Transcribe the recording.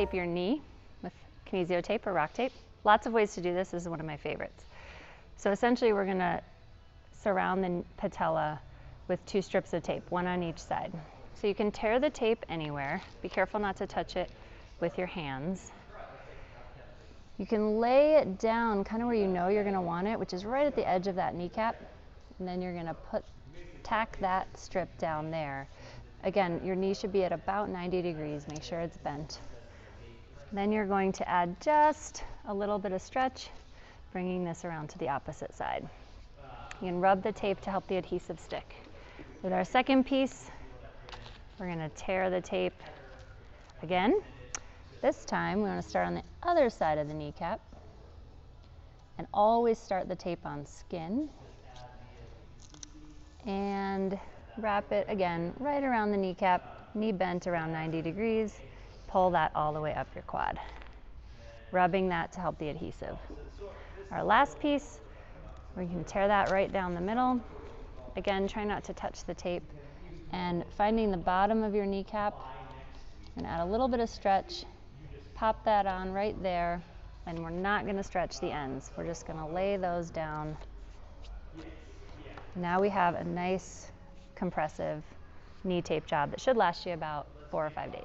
tape your knee with Kinesio tape or rock tape. Lots of ways to do this. This is one of my favorites. So essentially we're gonna surround the patella with 2 strips of tape, 1 on each side. So you can tear the tape anywhere. Be careful not to touch it with your hands. You can lay it down kind of where you know you're gonna want it, which is right at the edge of that kneecap. And then you're gonna tack that strip down there. Again, your knee should be at about 90 degrees. Make sure it's bent. Then you're going to add just a little bit of stretch, bringing this around to the opposite side. You can rub the tape to help the adhesive stick. With our second piece, we're going to tear the tape again. This time, we want to start on the other side of the kneecap and always start the tape on skin. And wrap it again right around the kneecap, knee bent around 90 degrees. Pull that all the way up your quad, rubbing that to help the adhesive. Our last piece, we can tear that right down the middle. Again, try not to touch the tape, and finding the bottom of your kneecap and add a little bit of stretch, pop that on right there, and we're not going to stretch the ends. We're just going to lay those down. Now we have a nice compressive knee tape job that should last you about 4 or 5 days.